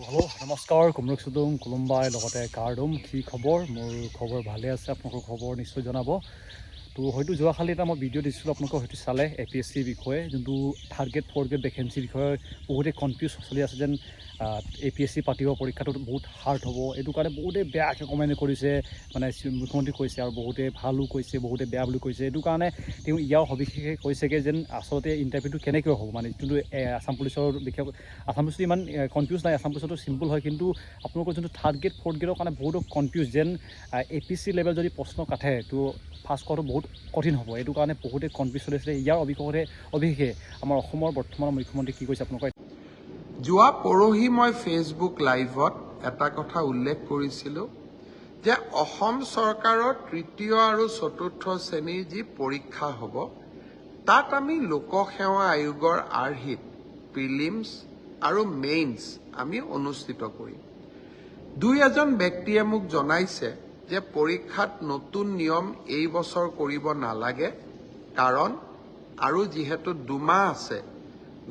hello' নমস্কাৰ কুমৰুক চুদুম কুলুম্বাই লগতে কাৰ্ডুম কি খবৰ মোৰ খবৰ ভালে আছে আপোনালোকৰ খবৰ নিশ্চয় জনাব তো হয়তো যোৱাকালি এটা মই ভিডিঅ' দিছিলোঁ আপোনালোকক হয়তো চালে APSC বিষয়ে যোনটো থাৰ্ড গ্ৰেড ফ'ৰ্থ গ্ৰেড ভেকেঞ্চিৰ বিষয়ে বহুতে কনফিউজ চলি আছে যেন APSC পাতিব পৰীক্ষাটো বহুত হাৰ্ড হ'ব এইটো কাৰণে বহুতে বেয়াকৈ কমেণ্ট কৰিছে মানে মুখ্যমন্ত্ৰী কৈছে আৰু বহুতে ভালো কৈছে বহুতে বেয়া বুলি কৈছে এইটো কাৰণে তেওঁ ইয়াৰ সবিশেষে কৈছেগৈ যেন আচলতে ইণ্টাৰভিউটো কেনেকৈ হ'ব মানে যোনটো আছাম পুলিচৰ বিশেষ আছাম পুলিচটো ইমান কনফিউজ নাই আছাম পুলিচটো চিম্পল হয় কিন্তু আপোনালোকৰ যোনটো থাৰ্ড গ্ৰেড ফ'ৰ্থ গ্ৰেডৰ কাৰণে বহুতো কনফিউজ যেন APSC লেভেল যদি প্ৰশ্ন কাটে তো পাছ কৰাটো বহুত কঠিন হ'ব এইটো কাৰণে বহুতে কনফিউজ চলি আছিলে ইয়াৰ অভিষেকে আমাৰ অসমৰ বৰ্তমানৰ মুখ্যমন্ত্ৰী কি কৈছে আপোনালোকৰ যোৱা পৰহি মই ফেচবুক লাইভত এটা কথা উল্লেখ কৰিছিলোঁ যে অসম চৰকাৰৰ তৃতীয় আৰু চতুৰ্থ শ্ৰেণীৰ যি পৰীক্ষা হ'ব তাত আমি লোকসেৱা আয়োগৰ আৰ্হিত প্ৰিলিমছ আৰু মেইনছ আমি অনুষ্ঠিত কৰিম দুই এজন ব্যক্তিয়ে মোক জনাইছে যে পৰীক্ষাত নতুন নিয়ম এই বছৰ কৰিব নালাগে কাৰণ আৰু যিহেতু দুমাহ আছে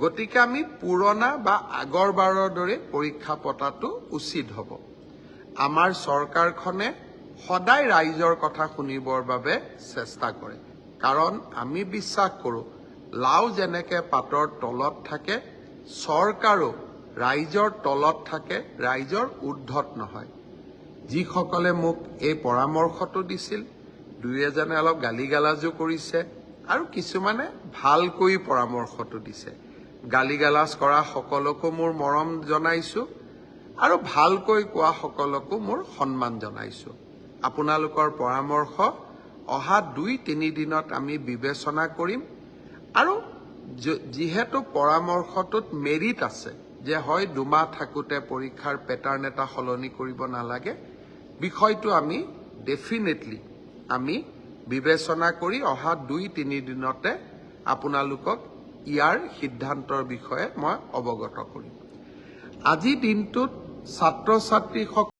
গতিকে আমি পুৰণা বা আগৰবাৰৰ দৰে পৰীক্ষা পতাটো উচিত হ'ব আমাৰ চৰকাৰখনে সদায় ৰাইজৰ কথা শুনিবৰ বাবে চেষ্টা কৰে কাৰণ আমি বিশ্বাস কৰোঁ লাও যেনেকৈ পাতৰ তলত থাকে চৰকাৰো ৰাইজৰ তলত থাকে ৰাইজৰ ঊৰ্ধত নহয় যিসকলে মোক এই পৰামৰ্শটো দিছিল দুই এজনে অলপ গালি গালাজো কৰিছে আৰু কিছুমানে ভালকৈ পৰামৰ্শটো দিছে গালি গালাজ কৰা সকলকো মোৰ মৰম জনাইছোঁ আৰু ভালকৈ কোৱা সকলকো মোৰ সন্মান জনাইছোঁ আপোনালোকৰ পৰামৰ্শ অহা 2-3 দিনত আমি বিবেচনা কৰিম আৰু যিহেতু পৰামৰ্শটোত মেৰিট আছে যে হয় দুমাহ থাকোঁতে পৰীক্ষাৰ পেটাৰ্ণ এটা সলনি কৰিব নালাগে বিষয়টো আমি ডেফিনেটলি আমি বিবেচনা কৰি অহা 2-3 দিনতে আপোনালোকক ইয়াৰ সিদ্ধান্তৰ বিষয়ে মই অৱগত কৰিম আজি দিনটোত ছাত্ৰ ছাত্ৰীসকল